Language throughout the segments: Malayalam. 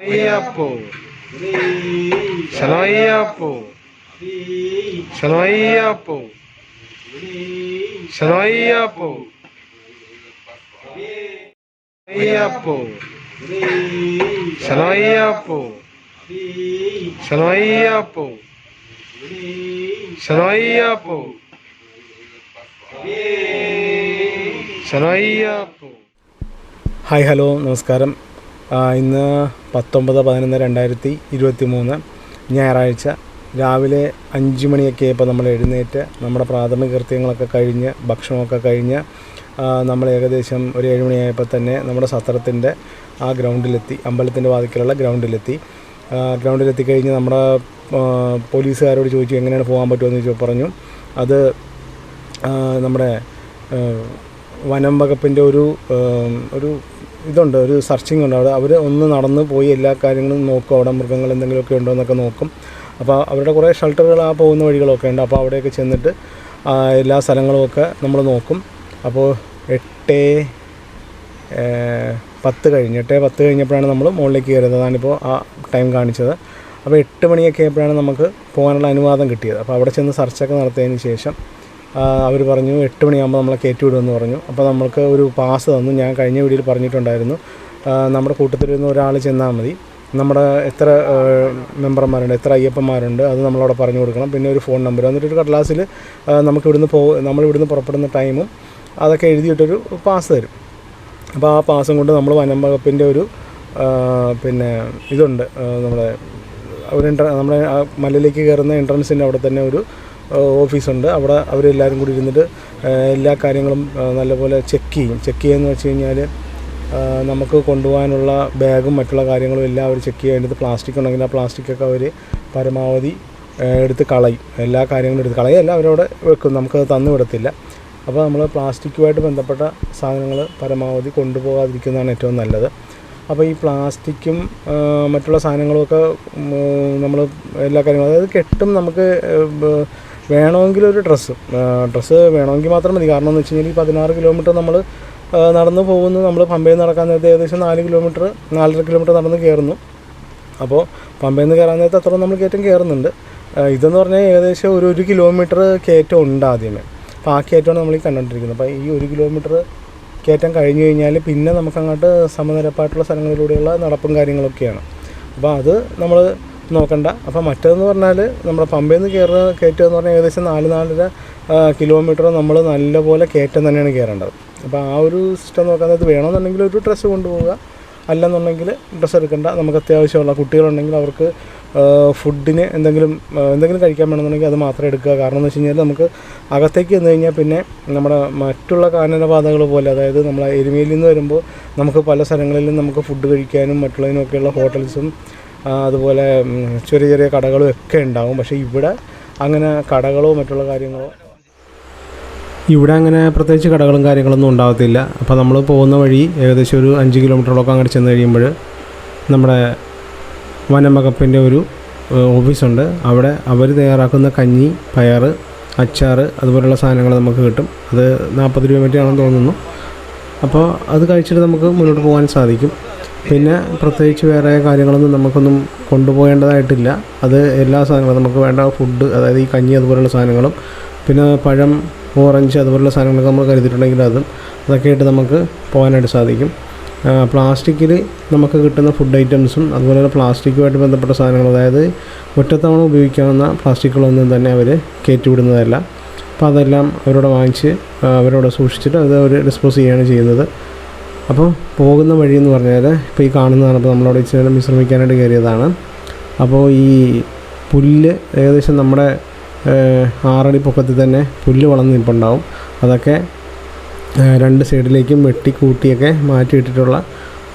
Shanoyapo, Shanoyapo, Shanoyapo, Shanoyapo, Shanoyapo, Shanoyapo, Shanoyapo, Shanoyapo, Shanoyapo. Hi hello നമസ്കാരം. ഇന്ന് 19/11/2023 ഞായറാഴ്ച രാവിലെ 5 മണിയൊക്കെ ആയപ്പോൾ നമ്മൾ എഴുന്നേറ്റ് നമ്മുടെ പ്രാഥമിക കൃത്യങ്ങളൊക്കെ കഴിഞ്ഞ് ഭക്ഷണമൊക്കെ കഴിഞ്ഞ് നമ്മൾ ഏകദേശം ഒരു 7 മണിയായപ്പോൾ തന്നെ നമ്മുടെ സത്രത്തിൻ്റെ ആ ഗ്രൗണ്ടിലെത്തി, അമ്പലത്തിൻ്റെ വാതിക്കലുള്ള ഗ്രൗണ്ടിലെത്തി കഴിഞ്ഞ് നമ്മുടെ പോലീസുകാരോട് ചോദിച്ചു എങ്ങനെയാണ് പോകാൻ പറ്റുമെന്ന് പറഞ്ഞു. അത് നമ്മുടെ വനം വകുപ്പിൻ്റെ ഒരു ഇതുണ്ട്, ഒരു സെർച്ചിങ് ഉണ്ട്. അവിടെ അവർ ഒന്ന് നടന്ന് പോയി എല്ലാ കാര്യങ്ങളും നോക്കും, അവിടെ മൃഗങ്ങൾ എന്തെങ്കിലുമൊക്കെ ഉണ്ടോ എന്നൊക്കെ നോക്കും. അപ്പോൾ അവരുടെ കുറേ ഷെൽട്ടറുകൾ ആ പോകുന്ന വഴികളൊക്കെ ഉണ്ട്. അപ്പോൾ അവിടെയൊക്കെ ചെന്നിട്ട് എല്ലാ സ്ഥലങ്ങളുമൊക്കെ നമ്മൾ നോക്കും. അപ്പോൾ 8:10 കഴിഞ്ഞപ്പോഴാണ് നമ്മൾ മുകളിലേക്ക് കയറിയത്. അതാണിപ്പോൾ ആ ടൈം കാണിച്ചത്. അപ്പോൾ 8 മണിയൊക്കെ ആയപ്പോഴാണ് നമുക്ക് പോകാനുള്ള അനുവാദം കിട്ടിയത്. അപ്പോൾ അവിടെ ചെന്ന് സെർച്ചൊക്കെ നടത്തിയതിന് ശേഷം അവർ പറഞ്ഞു 8 മണിയാകുമ്പോൾ നമ്മളെ കയറ്റി വിടുമെന്ന് പറഞ്ഞു. അപ്പോൾ നമ്മൾക്ക് ഒരു പാസ് തന്നു. ഞാൻ കഴിഞ്ഞ വീഡിയോയിൽ പറഞ്ഞിട്ടുണ്ടായിരുന്നു, നമ്മുടെ കൂട്ടത്തിലിരുന്ന് ഒരാൾ ചെന്നാൽ മതി. നമ്മുടെ എത്ര മെമ്പർമാരുണ്ട്, എത്ര അയ്യപ്പന്മാരുണ്ട്, അത് നമ്മളവിടെ പറഞ്ഞു കൊടുക്കണം. പിന്നെ ഒരു ഫോൺ നമ്പർ, എന്നിട്ടൊരു കടലാസിൽ നമ്മളിവിടുന്ന് പുറപ്പെടുന്ന ടൈമും അതൊക്കെ എഴുതിയിട്ടൊരു പാസ് തരും. അപ്പോൾ ആ പാസും കൊണ്ട് നമ്മൾ വനം വകുപ്പിൻ്റെ ഒരു പിന്നെ ഇതുണ്ട്, നമ്മുടെ നമ്മുടെ മലയിലേക്ക് കയറുന്ന എൻട്രൻസിൻ്റെ അവിടെ തന്നെ ഒരു ഓഫീസുണ്ട്. അവിടെ അവരെല്ലാവരും കൂടി ഇരുന്നിട്ട് എല്ലാ കാര്യങ്ങളും നല്ലപോലെ ചെക്ക് ചെയ്യുമെന്ന് വെച്ച് കഴിഞ്ഞാൽ നമുക്ക് കൊണ്ടുപോകാനുള്ള ബാഗും മറ്റുള്ള കാര്യങ്ങളും എല്ലാം അവർ ചെക്ക് ചെയ്യും. അതിനകത്ത് പ്ലാസ്റ്റിക് ഉണ്ടെങ്കിൽ ആ പ്ലാസ്റ്റിക്കൊക്കെ അവർ പരമാവധി എടുത്ത് കളയും. എല്ലാ കാര്യങ്ങളും എടുത്ത് കളയല്ല, അവരവിടെ വെക്കും, നമുക്കത് തന്നു വിടത്തില്ല. അപ്പോൾ നമ്മൾ പ്ലാസ്റ്റിക്കുമായിട്ട് ബന്ധപ്പെട്ട സാധനങ്ങൾ പരമാവധി കൊണ്ടുപോകാതിരിക്കുന്നതാണ് ഏറ്റവും നല്ലത്. അപ്പോൾ ഈ പ്ലാസ്റ്റിക്കും മറ്റുള്ള സാധനങ്ങളുമൊക്കെ നമ്മൾ എല്ലാ കാര്യങ്ങളും, അതായത് കെട്ടും, നമുക്ക് വേണമെങ്കിലൊരു ഡ്രസ്സ് വേണമെങ്കിൽ മാത്രം മതി. കാരണം എന്ന് വെച്ച് കഴിഞ്ഞാൽ ഈ 16 കിലോമീറ്റർ നമ്മൾ നടന്നു പോകുന്നു. നമ്മൾ പമ്പയിൽ നിന്ന് നടക്കാൻ നേരത്തെ ഏകദേശം 4.5 കിലോമീറ്റർ നടന്ന് കയറുന്നു. അപ്പോൾ പമ്പയിൽ നിന്ന് കയറാൻ നേരത്തെ അത്ര നമ്മൾ കയറ്റം കയറുന്നുണ്ട്. ഇതെന്ന് പറഞ്ഞാൽ ഏകദേശം ഒരു 1 കിലോമീറ്റർ കയറ്റം ഉണ്ട് ആദ്യമേ. അപ്പോൾ ആ കയറ്റമാണ് നമ്മൾ ഈ കണ്ടുകൊണ്ടിരിക്കുന്നത്. അപ്പോൾ ഈ 1 കിലോമീറ്റർ കയറ്റം കഴിഞ്ഞ് കഴിഞ്ഞാൽ പിന്നെ നമുക്കങ്ങോട്ട് സമനിരപ്പായിട്ടുള്ള സ്ഥലങ്ങളിലൂടെയുള്ള നടപ്പും കാര്യങ്ങളൊക്കെയാണ്. അപ്പോൾ അത് നമ്മൾ നോക്കണ്ട. അപ്പോൾ മറ്റേതെന്ന് പറഞ്ഞാൽ നമ്മുടെ പമ്പയിൽ നിന്ന് കയറ്റം എന്ന് പറഞ്ഞാൽ ഏകദേശം 4.5 കിലോമീറ്റർ നമ്മൾ നല്ലപോലെ കയറ്റം തന്നെയാണ് കയറേണ്ടത്. അപ്പോൾ ആ ഒരു സിസ്റ്റം നോക്കുന്നത് വേണമെന്നുണ്ടെങ്കിൽ ഒരു ഡ്രസ്സ് കൊണ്ടുപോവുക, അല്ലെന്നുണ്ടെങ്കിൽ ഡ്രസ്സ് എടുക്കണ്ട. നമുക്ക് അത്യാവശ്യമുള്ള കുട്ടികളുണ്ടെങ്കിൽ അവർക്ക് ഫുഡിന് എന്തെങ്കിലും കഴിക്കാൻ വേണമെന്നുണ്ടെങ്കിൽ അത് മാത്രം എടുക്കുക. കാരണം എന്ന് വെച്ച് കഴിഞ്ഞാൽ നമുക്ക് അകത്തേക്ക് ചെന്ന് കഴിഞ്ഞാൽ പിന്നെ നമ്മുടെ മറ്റുള്ള കാനനപാതകൾ പോലെ, അതായത് നമ്മൾ എരുമയിൽ നിന്ന് വരുമ്പോൾ നമുക്ക് പല സ്ഥലങ്ങളിലും നമുക്ക് ഫുഡ് കഴിക്കാനും മറ്റുള്ളതിനൊക്കെയുള്ള ഹോട്ടൽസും അതുപോലെ ചെറിയ ചെറിയ കടകളും ഒക്കെ ഉണ്ടാകും. പക്ഷേ ഇവിടെ അങ്ങനെ കടകളോ മറ്റുള്ള കാര്യങ്ങളോ അങ്ങനെ പ്രത്യേകിച്ച് കടകളും കാര്യങ്ങളൊന്നും ഉണ്ടാകത്തില്ല. അപ്പോൾ നമ്മൾ പോകുന്ന വഴി ഏകദേശം ഒരു 5 കിലോമീറ്ററോളൊക്കെ അങ്ങോട്ട് ചെന്ന് കഴിയുമ്പോൾ നമ്മുടെ വനം വകുപ്പിൻ്റെ ഒരു ഓഫീസുണ്ട്. അവിടെ അവർ തയ്യാറാക്കുന്ന കഞ്ഞി, പയർ, അച്ചാർ അതുപോലുള്ള സാധനങ്ങൾ നമുക്ക് കിട്ടും. അത് 40 രൂപ മറ്റാണെന്ന് തോന്നുന്നു. അപ്പോൾ അത് കഴിച്ചിട്ട് നമുക്ക് മുന്നോട്ട് പോകാൻ സാധിക്കും. പിന്നെ പ്രത്യേകിച്ച് വേറെ കാര്യങ്ങളൊന്നും നമുക്കൊന്നും കൊണ്ടുപോകേണ്ടതായിട്ടില്ല. അത് എല്ലാ സാധനങ്ങളും നമുക്ക് വേണ്ട ഫുഡ്, അതായത് ഈ കഞ്ഞി അതുപോലുള്ള സാധനങ്ങളും, പിന്നെ പഴം, ഓറഞ്ച് അതുപോലുള്ള സാധനങ്ങളൊക്കെ നമ്മൾ കരുതിയിട്ടുണ്ടെങ്കിൽ അതൊക്കെ ആയിട്ട് നമുക്ക് പോകാനായിട്ട് സാധിക്കും. പ്ലാസ്റ്റിക്കിൽ നമുക്ക് കിട്ടുന്ന ഫുഡ് ഐറ്റംസും അതുപോലെ പ്ലാസ്റ്റിക്കുമായിട്ട് ബന്ധപ്പെട്ട സാധനങ്ങൾ, അതായത് ഒറ്റത്തവണ ഉപയോഗിക്കാവുന്ന പ്ലാസ്റ്റിക്കുകളൊന്നും തന്നെ അവർ കയറ്റിവിടുന്നതല്ല. അപ്പോൾ അതെല്ലാം അവരോട് വാങ്ങിച്ച് അവരോട് സൂക്ഷിച്ചിട്ട് അത് അവർ ഡിസ്പോസ് ചെയ്യുകയാണ് ചെയ്യുന്നത്. അപ്പോൾ പോകുന്ന വഴിയെന്ന് പറഞ്ഞാൽ ഇപ്പോൾ ഈ കാണുന്നതാണ്. അപ്പോൾ നമ്മളവിടെ ഇച്ചിരി വിശ്രമിക്കാനായിട്ട് കയറിയതാണ്. അപ്പോൾ ഈ പുല്ല് ഏകദേശം നമ്മുടെ 6 അടി പൊക്കത്തിൽ തന്നെ പുല്ല് വളർന്ന് നിൽപ്പുണ്ടാവും. അതൊക്കെ 2 സൈഡിലേക്കും വെട്ടിക്കൂട്ടിയൊക്കെ മാറ്റിയിട്ടിട്ടുള്ള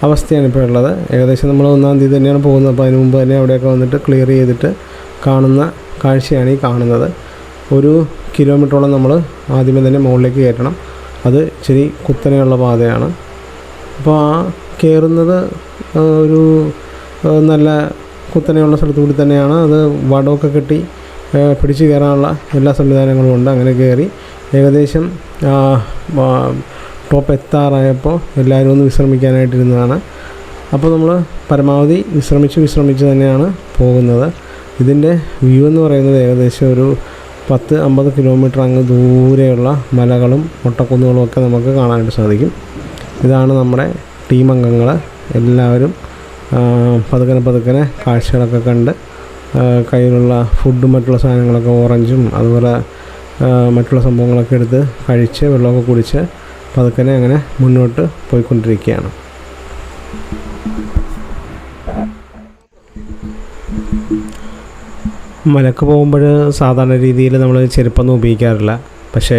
അവസ്ഥയാണ് ഇപ്പോൾ ഉള്ളത്. ഏകദേശം നമ്മൾ 1-ാം തീയതി തന്നെയാണ് പോകുന്നത്. അപ്പോൾ അതിന് മുമ്പ് തന്നെ അവിടെയൊക്കെ വന്നിട്ട് ക്ലിയർ ചെയ്തിട്ട് കാണുന്ന കാഴ്ചയാണ് ഈ കാണുന്നത്. 1 കിലോമീറ്ററോളം നമ്മൾ ആദ്യമേ തന്നെ മുകളിലേക്ക് കയറ്റണം. അത് ഇച്ചിരി കുത്തനെയുള്ള പാതയാണ്. അപ്പോൾ ആ കയറുന്നത് ഒരു നല്ല കുത്തനെയുള്ള സ്ഥലത്തു കൂടി തന്നെയാണ്. അത് വടമൊക്കെ കെട്ടി പിടിച്ച് കയറാനുള്ള എല്ലാ സംവിധാനങ്ങളും ഉണ്ട്. അങ്ങനെ കയറി ഏകദേശം ടോപ്പ് എത്താറായപ്പോൾ എല്ലാവരും ഒന്ന് വിശ്രമിക്കാനായിട്ടിരുന്നതാണ്. അപ്പോൾ നമ്മൾ പരമാവധി വിശ്രമിച്ച് തന്നെയാണ് പോകുന്നത്. ഇതിൻ്റെ വ്യൂ എന്ന് പറയുന്നത് ഏകദേശം ഒരു 10-50 കിലോമീറ്റർ അങ്ങ് ദൂരെയുള്ള മലകളും മൊട്ടക്കുന്നുകളും ഒക്കെ നമുക്ക് കാണാനായിട്ട് സാധിക്കും. ഇതാണ് നമ്മുടെ ടീം അംഗങ്ങൾ. എല്ലാവരും പതുക്കനെ കാഴ്ചകളൊക്കെ കണ്ട് കയ്യിലുള്ള ഫുഡും മറ്റുള്ള സാധനങ്ങളൊക്കെ ഓറഞ്ചും അതുപോലെ മറ്റുള്ള സംഭവങ്ങളൊക്കെ എടുത്ത് കഴിച്ച് വെള്ളമൊക്കെ കുടിച്ച് പതുക്കനെ അങ്ങനെ മുന്നോട്ട് പോയിക്കൊണ്ടിരിക്കുകയാണ്. മലക്ക് പോകുമ്പോൾ സാധാരണ രീതിയിൽ നമ്മൾ ചെരുപ്പൊന്നും ഉപയോഗിക്കാറില്ല. പക്ഷേ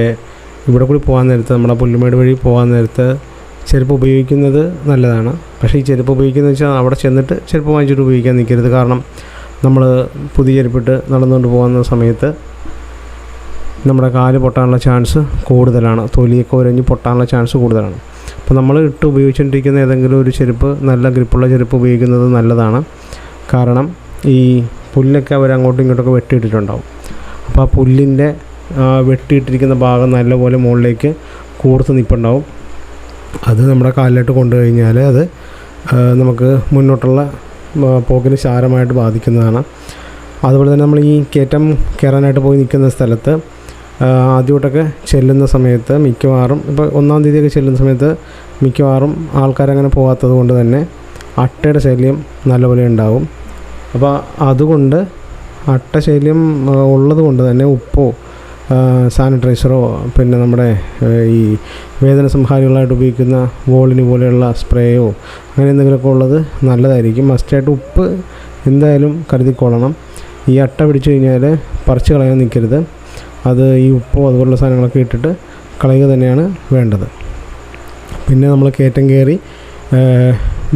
ഇവിടെ കൂടി പോകാൻ നേരത്ത്, നമ്മുടെ പുല്ലുമേട് വഴി പോകാൻ നേരത്ത് ചെരുപ്പ് ഉപയോഗിക്കുന്നത് നല്ലതാണ്. പക്ഷേ ഈ ചെരുപ്പ് ഉപയോഗിക്കുന്നത് വെച്ചാൽ അവിടെ ചെന്നിട്ട് ചെരുപ്പ് വാങ്ങിച്ചിട്ട് ഉപയോഗിക്കാൻ നിൽക്കരുത്. കാരണം നമ്മൾ പുതിയ ചെരുപ്പിട്ട് നടന്നുകൊണ്ട് പോകുന്ന സമയത്ത് നമ്മുടെ കാല് പൊട്ടാനുള്ള ചാൻസ് കൂടുതലാണ്. തൊലിയൊക്കെ ഉരഞ്ഞ് പൊട്ടാനുള്ള ചാൻസ് കൂടുതലാണ്. അപ്പോൾ നമ്മൾ ഇട്ട് ഉപയോഗിച്ചുകൊണ്ടിരിക്കുന്ന ഏതെങ്കിലും ഒരു ചെരുപ്പ്, നല്ല ഗ്രിപ്പുള്ള ചെരുപ്പ് ഉപയോഗിക്കുന്നത് നല്ലതാണ്. കാരണം ഈ പുല്ലൊക്കെ അവർ അങ്ങോട്ടും ഇങ്ങോട്ടൊക്കെ വെട്ടിയിട്ടിട്ടുണ്ടാവും. അപ്പോൾ ആ പുല്ലിൻ്റെ വെട്ടിയിട്ടിരിക്കുന്ന ഭാഗം നല്ലപോലെ മുകളിലേക്ക് കൂർത്ത് നിൽപ്പുണ്ടാവും. അത് നമ്മുടെ കാലിലോട്ട് കൊണ്ടു കഴിഞ്ഞാൽ അത് നമുക്ക് മുന്നോട്ടുള്ള പോക്കിന് സാരമായിട്ട് ബാധിക്കുന്നതാണ്. അതുപോലെ തന്നെ നമ്മൾ ഈ കയറ്റം കയറാനായിട്ട് പോയി നിൽക്കുന്ന സ്ഥലത്ത് ആദ്യമായിട്ടൊക്കെ ചെല്ലുന്ന സമയത്ത് മിക്കവാറും ഇപ്പോൾ 1-ാം തീയതിയൊക്കെ ചെല്ലുന്ന സമയത്ത് മിക്കവാറും ആൾക്കാരങ്ങനെ പോകാത്തത് കൊണ്ട് തന്നെ അട്ടയുടെ ശല്യം നല്ലപോലെ ഉണ്ടാവും. അപ്പോൾ അതുകൊണ്ട് അട്ടശല്യം ഉള്ളത് കൊണ്ട് തന്നെ ഉപ്പോ സാനിറ്റൈസറോ പിന്നെ നമ്മുടെ ഈ വേദന സംഹാരികളായിട്ട് ഉപയോഗിക്കുന്ന വോളിന് പോലെയുള്ള സ്പ്രേയോ അങ്ങനെ എന്തെങ്കിലുമൊക്കെ ഉള്ളത് നല്ലതായിരിക്കും. മസ്റ്റായിട്ട് ഉപ്പ് എന്തായാലും കരുതിക്കൊള്ളണം. ഈ അട്ട പിടിച്ചു കഴിഞ്ഞാൽ പറിച്ച് കളയാൻ നിൽക്കരുത്. അത് ഈ ഉപ്പോ അതുപോലുള്ള സാധനങ്ങളൊക്കെ ഇട്ടിട്ട് കളയുക തന്നെയാണ് വേണ്ടത്. പിന്നെ നമ്മൾ കയറ്റം കയറി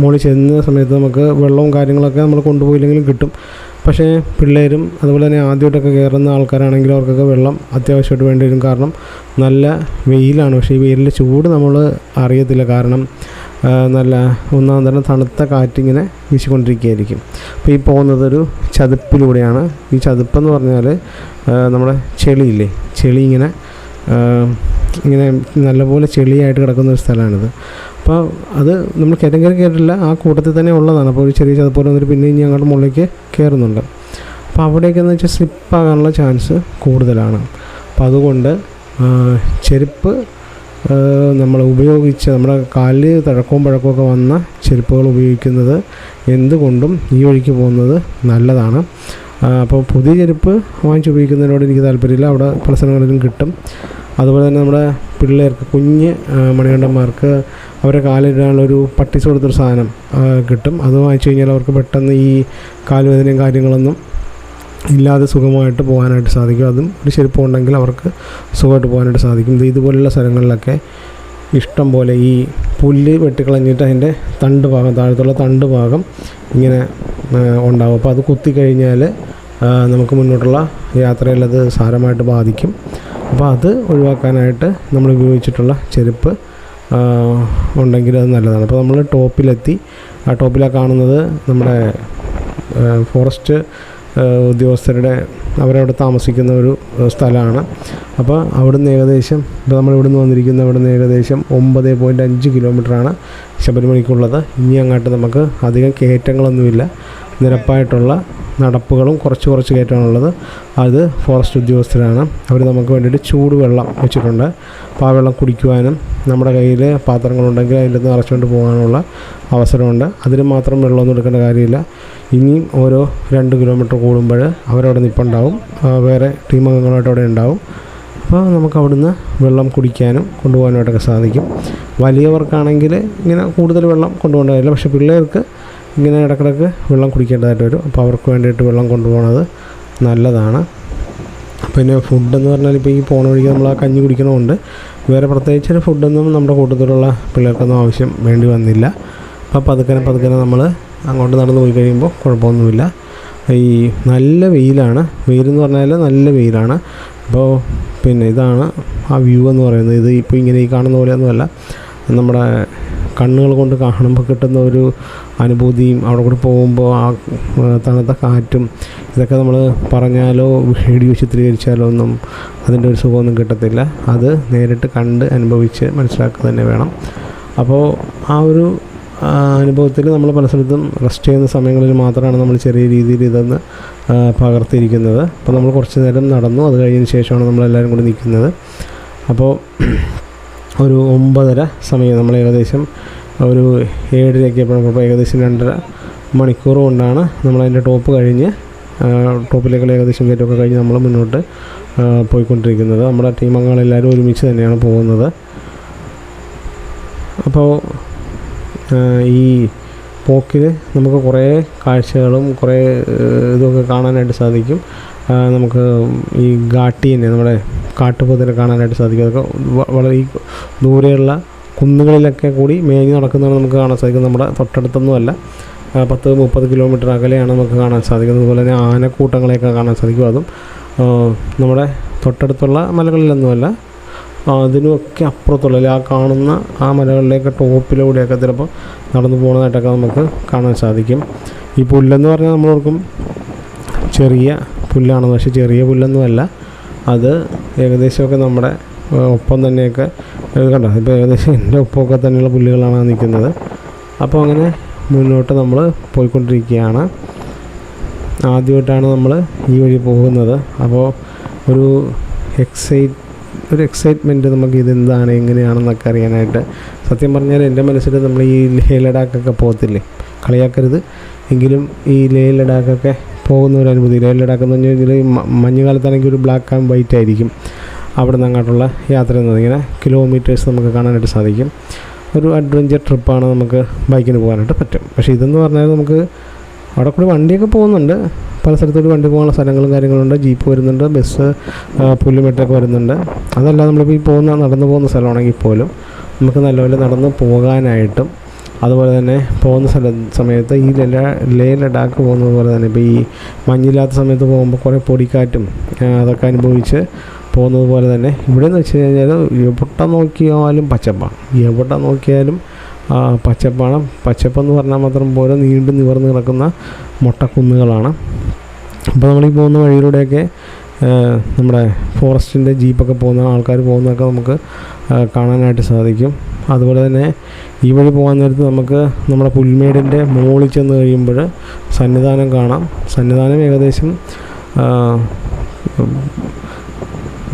മുകളിൽ ചെന്ന സമയത്ത് നമുക്ക് വെള്ളവും കാര്യങ്ങളൊക്കെ നമ്മൾ കൊണ്ടുപോയില്ലെങ്കിലും കിട്ടും. പക്ഷേ പിള്ളേരും അതുപോലെ തന്നെ ആദ്യമായിട്ടൊക്കെ കയറുന്ന ആൾക്കാരാണെങ്കിൽ അവർക്കൊക്കെ വെള്ളം അത്യാവശ്യമായിട്ട് വേണ്ടി വരും. കാരണം നല്ല വെയിലാണ്. പക്ഷേ ഈ വെയിലിൻ്റെ ചൂട് നമ്മൾ അറിയത്തില്ല. കാരണം നല്ല ഒന്നാം തരം തണുത്ത കാറ്റിങ്ങനെ വീശിക്കൊണ്ടിരിക്കുകയായിരിക്കും. അപ്പോൾ ഈ പോകുന്നതൊരു ചതുപ്പിലൂടെയാണ്. ഈ ചതുപ്പെന്ന് പറഞ്ഞാൽ നമ്മുടെ ചെളിയില്ലേ, ചെളി ഇങ്ങനെ നല്ലപോലെ ചെളിയായിട്ട് കിടക്കുന്ന ഒരു സ്ഥലമാണിത്. അപ്പോൾ അത് നമ്മൾ കയറ്റം കയറിയിട്ടില്ല, ആ കൂട്ടത്തിൽ തന്നെ ഉള്ളതാണ്. അപ്പോൾ ഒരു ചെറിയ ചതുപ്പോലെ വന്നിട്ട് പിന്നെ ഇനി അങ്ങോട്ട് മുകളിലേക്ക് കയറുന്നുണ്ട്. അപ്പോൾ അവിടേക്കെന്ന് വെച്ചാൽ സ്ലിപ്പാകാനുള്ള ചാൻസ് കൂടുതലാണ്. അപ്പോൾ അതുകൊണ്ട് ചെരുപ്പ് നമ്മൾ ഉപയോഗിച്ച് നമ്മുടെ കാലിൽ തഴക്കവും പഴക്കമൊക്കെ വന്ന ചെരുപ്പുകൾ ഉപയോഗിക്കുന്നത് എന്തുകൊണ്ടും ഈ വഴിക്ക് പോകുന്നത് നല്ലതാണ്. അപ്പോൾ പുതിയ ചെരുപ്പ് വാങ്ങിച്ച് ഉപയോഗിക്കുന്നതിനോട് എനിക്ക് താല്പര്യമില്ല. അവിടെ പല സ്ഥലങ്ങളിലും കിട്ടും. അതുപോലെ തന്നെ നമ്മുടെ പിള്ളേർക്ക്, കുഞ്ഞ് മണികണ്ഠന്മാർക്ക് അവരെ കാലിടാനുള്ളൊരു പട്ടിസ് കൊടുത്തൊരു സാധനം കിട്ടും. അത് വാങ്ങിച്ചു കഴിഞ്ഞാൽ അവർക്ക് പെട്ടെന്ന് ഈ കാലുവേദനയും കാര്യങ്ങളൊന്നും ഇല്ലാതെ സുഖമായിട്ട് പോകാനായിട്ട് സാധിക്കും. അതും ഒരു ചെരുപ്പ് ഉണ്ടെങ്കിൽ അവർക്ക് സുഖമായിട്ട് പോകാനായിട്ട് സാധിക്കും. ഇതുപോലുള്ള സ്ഥലങ്ങളിലൊക്കെ ഇഷ്ടം പോലെ ഈ പുല്ല് വെട്ടിക്കളഞ്ഞിട്ട് അതിൻ്റെ തണ്ട് ഭാഗം, താഴത്തുള്ള തണ്ട് ഭാഗം ഇങ്ങനെ ഉണ്ടാകും. അപ്പോൾ അത് കുത്തിക്കഴിഞ്ഞാൽ നമുക്ക് മുന്നോട്ടുള്ള യാത്രയിൽ അത് സാരമായിട്ട് ബാധിക്കും. അപ്പോൾ അത് ഒഴിവാക്കാനായിട്ട് നമ്മൾ ഉപയോഗിച്ചിട്ടുള്ള ചെരുപ്പ് ഉണ്ടെങ്കിൽ അത് നല്ലതാണ്. അപ്പോൾ നമ്മൾ ടോപ്പിലെത്തി. ആ ടോപ്പിലാണ് കാണുന്നത് നമ്മുടെ ഫോറസ്റ്റ് ഉദ്യോഗസ്ഥരുടെ അവരവിടെ താമസിക്കുന്ന ഒരു സ്ഥലമാണ്. അപ്പോൾ അവിടുന്ന് ഏകദേശം, ഇപ്പോൾ നമ്മളിവിടുന്ന് വന്നിരിക്കുന്ന അവിടുന്ന് ഏകദേശം 9.5 കിലോമീറ്ററാണ് ശബരിമലയ്ക്കുള്ളത്. ഇനി അങ്ങോട്ട് നമുക്ക് അധികം കയറ്റങ്ങളൊന്നുമില്ല, നിരപ്പായിട്ടുള്ള നടപ്പുകളും കുറച്ച് കയറ്റമാണുള്ളത്. അത് ഫോറസ്റ്റ് ഉദ്യോഗസ്ഥരാണ്. അവർ നമുക്ക് വേണ്ടിയിട്ട് ചൂടുവെള്ളം വെച്ചിട്ടുണ്ട്. അപ്പോൾ ആ വെള്ളം കുടിക്കുവാനും നമ്മുടെ കയ്യിൽ പാത്രങ്ങളുണ്ടെങ്കിൽ അതിൽ നിന്ന് നിറച്ചുകൊണ്ട് പോകാനുള്ള അവസരമുണ്ട്. അതിന് മാത്രം വെള്ളമൊന്നും എടുക്കേണ്ട കാര്യമില്ല. ഇനിയും ഓരോ 2 കിലോമീറ്റർ കൂടുമ്പോൾ അവരവിടെ നിൽപ്പുണ്ടാവും, വേറെ ടീം അംഗങ്ങളായിട്ട് അവിടെ ഉണ്ടാവും. അപ്പോൾ നമുക്ക് അവിടുന്ന് വെള്ളം കുടിക്കാനും കൊണ്ടുപോകാനായിട്ടൊക്കെ സാധിക്കും. വലിയവർക്കാണെങ്കിൽ ഇങ്ങനെ കൂടുതൽ വെള്ളം കൊണ്ടുപോകേണ്ടതില്ല. പക്ഷേ പിള്ളേർക്ക് ഇങ്ങനെ ഇടക്കിടക്ക് വെള്ളം കുടിക്കേണ്ടതായിട്ട് വരും. അപ്പോൾ അവർക്ക് വേണ്ടിയിട്ട് വെള്ളം കൊണ്ടുപോകുന്നത് നല്ലതാണ്. പിന്നെ ഫുഡെന്ന് പറഞ്ഞാൽ ഇപ്പോൾ ഈ പോണ വഴിക്ക് നമ്മൾ ആ കഞ്ഞി കുടിക്കണമുണ്ട്. വേറെ പ്രത്യേകിച്ചൊരു ഫുഡൊന്നും നമ്മുടെ കൂട്ടത്തിലുള്ള പിള്ളേർക്കൊന്നും ആവശ്യം വേണ്ടി വന്നില്ല. അപ്പോൾ പതുക്കനെ നമ്മൾ അങ്ങോട്ട് നടന്ന് പോയി കഴിയുമ്പോൾ കുഴപ്പമൊന്നുമില്ല. ഈ നല്ല വെയിലാണ്, വെയിലെന്ന് പറഞ്ഞാൽ നല്ല വെയിലാണ്. അപ്പോൾ പിന്നെ ഇതാണ് ആ വ്യൂ എന്ന് പറയുന്നത്. ഇത് ഇപ്പോൾ ഇങ്ങനെ ഈ കാണുന്ന പോലെയൊന്നുമല്ല, നമ്മുടെ കണ്ണുകൾ കൊണ്ട് കാണുമ്പോൾ കിട്ടുന്ന ഒരു അനുഭൂതിയും അവിടെ കൂടി പോകുമ്പോൾ ആ തണുത്ത കാറ്റും ഇതൊക്കെ നമ്മൾ പറഞ്ഞാലോ വീഡിയോ ചിത്രീകരിച്ചാലോ ഒന്നും അതിൻ്റെ ഒരു സുഖമൊന്നും കിട്ടത്തില്ല. അത് നേരിട്ട് കണ്ട് അനുഭവിച്ച് മനസ്സിലാക്കുക തന്നെ വേണം. അപ്പോൾ ആ ഒരു അനുഭവത്തിൽ നമ്മൾ പല സ്ഥലത്തും റെസ്റ്റ് ചെയ്യുന്ന സമയങ്ങളിൽ മാത്രമാണ് നമ്മൾ ചെറിയ രീതിയിൽ ഇതൊന്ന് പകർത്തിയിരിക്കുന്നത്. അപ്പോൾ നമ്മൾ കുറച്ച് നേരം നടന്നു, അത് കഴിഞ്ഞതിന് ശേഷമാണ് നമ്മളെല്ലാവരും കൂടി നിൽക്കുന്നത്. അപ്പോൾ ഒരു 9:30 സമയം നമ്മൾ ഏകദേശം ഒരു 7:30 എപ്പോഴും ഏകദേശം 2.5 മണിക്കൂർ കൊണ്ടാണ് നമ്മളതിൻ്റെ ടോപ്പ് കഴിഞ്ഞ് ടോപ്പിലേക്കുള്ള ഏകദേശം കയറ്റമൊക്കെ കഴിഞ്ഞ് നമ്മൾ മുന്നോട്ട് പോയിക്കൊണ്ടിരിക്കുന്നത്. നമ്മുടെ ടീം അംഗങ്ങളെല്ലാവരും ഒരുമിച്ച് തന്നെയാണ് പോകുന്നത്. അപ്പോൾ ഈ പോക്കിൽ നമുക്ക് കുറേ കാഴ്ചകളും കുറേ ഇതൊക്കെ കാണാനായിട്ട് സാധിക്കും. നമുക്ക് ഈ ഘാട്ടീനെ നമ്മുടെ കാട്ടുപോത്തിനെ കാണാനായിട്ട് സാധിക്കും. അതൊക്കെ വളരെ ഈ ദൂരെയുള്ള കുന്നുകളിലൊക്കെ കൂടി മേഞ്ഞ് നടക്കുന്നതാണ് നമുക്ക് കാണാൻ സാധിക്കും. നമ്മുടെ തൊട്ടടുത്തൊന്നുമല്ല, 10-30 കിലോമീറ്റർ അകലെയാണ് നമുക്ക് കാണാൻ സാധിക്കുന്നത്. അതുപോലെ തന്നെ ആനക്കൂട്ടങ്ങളെയൊക്കെ കാണാൻ സാധിക്കും. അതും നമ്മുടെ തൊട്ടടുത്തുള്ള മലകളിലൊന്നുമല്ല, അതിനുമൊക്കെ അപ്പുറത്തുള്ള ആ കാണുന്ന ആ മലകളിലേക്ക് ടോപ്പിലൂടെയൊക്കെ ചിലപ്പോൾ നടന്നു പോകുന്നതായിട്ടൊക്കെ നമുക്ക് കാണാൻ സാധിക്കും. ഈ പുല്ലെന്ന് പറഞ്ഞാൽ നമ്മളോർക്കും ചെറിയ പുല്ലാണെന്ന്, പക്ഷേ ചെറിയ പുല്ലൊന്നുമല്ല. അത് ഏകദേശമൊക്കെ നമ്മുടെ ഒപ്പം തന്നെയൊക്കെ കണ്ടോ, ഇപ്പോൾ ഏകദേശം എൻ്റെ ഒപ്പമൊക്കെ തന്നെയുള്ള പുല്ലുകളാണ് നിൽക്കുന്നത്. അപ്പോൾ അങ്ങനെ മുന്നോട്ട് നമ്മൾ പോയിക്കൊണ്ടിരിക്കുകയാണ്. ആദ്യമായിട്ടാണ് നമ്മൾ ഈ വഴി പോകുന്നത്. അപ്പോൾ ഒരു എക്സൈറ്റ്മെൻറ്റ് നമുക്ക് ഇതെന്താണ് എങ്ങനെയാണെന്നൊക്കെ അറിയാനായിട്ട്. സത്യം പറഞ്ഞാൽ എൻ്റെ മനസ്സിൽ നമ്മൾ ഈ ലേ ലഡാക്കൊക്കെ പോകത്തില്ലേ, കളിയാക്കരുത് എങ്കിലും ഈ ലേ ലഡാക്കൊക്കെ പോകുന്ന ഒരു അനുഭൂതി. ലേ ലഡാക്ക് എന്ന് പറഞ്ഞാൽ ഇതിൽ മഞ്ഞുകാലത്താണെങ്കിൽ ഒരു ബ്ലാക്ക് ആൻഡ് വൈറ്റ് ആയിരിക്കും അവിടെ നിന്ന് അങ്ങോട്ടുള്ള യാത്ര എന്നത്. ഇങ്ങനെ കിലോമീറ്റേഴ്സ് നമുക്ക് കാണാനായിട്ട് സാധിക്കും. ഒരു അഡ്വഞ്ചർ ട്രിപ്പാണ്, നമുക്ക് ബൈക്കിന് പോകാനായിട്ട് പറ്റും. പക്ഷേ ഇതെന്ന് പറഞ്ഞാൽ നമുക്ക് അവിടെ കൂടി വണ്ടിയൊക്കെ പോകുന്നുണ്ട്, പല സ്ഥലത്തോട്ട് വണ്ടി പോകാനുള്ള സ്ഥലങ്ങളും കാര്യങ്ങളുണ്ട്. ജീപ്പ് വരുന്നുണ്ട്, ബസ് പുല്ലുമെട്ടൊക്കെ വരുന്നുണ്ട്. അതല്ല നമ്മളിപ്പോൾ ഈ നടന്നു പോകുന്ന സ്ഥലമാണെങ്കിൽ പോലും നമുക്ക് നല്ലപോലെ നടന്ന് പോകാനായിട്ടും, അതുപോലെ തന്നെ പോകുന്ന സമയത്ത് ഈ ലേ ലഡാക്ക് പോകുന്നത് പോലെ തന്നെ ഇപ്പോൾ ഈ മഞ്ഞില്ലാത്ത സമയത്ത് പോകുമ്പോൾ കുറേ പൊടിക്കാറ്റും അതൊക്കെ അനുഭവിച്ച് പോകുന്നത് പോലെ തന്നെ ഇവിടെ എന്ന് വെച്ച് കഴിഞ്ഞാൽ എവിടെ നോക്കിയാലും പച്ചപ്പാണ്, എവിടെ നോക്കിയാലും പച്ചപ്പാണ്. പച്ചപ്പെന്ന് പറഞ്ഞാൽ മാത്രം പോലെ നീണ്ടു നിവർന്ന് കിടക്കുന്ന മൊട്ടക്കുന്നുകളാണ്. അപ്പോൾ നമ്മളീ പോകുന്ന വഴിയിലൂടെയൊക്കെ നമ്മുടെ ഫോറസ്റ്റിൻ്റെ ജീപ്പൊക്കെ പോകുന്ന ആൾക്കാർ പോകുന്നതൊക്കെ നമുക്ക് കാണാനായിട്ട് സാധിക്കും. അതുപോലെ തന്നെ ഈ വഴി പോകാൻ നേരത്ത് നമുക്ക് നമ്മുടെ പുൽമേടിൻ്റെ മുകളിൽ ചെന്ന് കഴിയുമ്പോൾ സന്നിധാനം കാണാം. സന്നിധാനം ഏകദേശം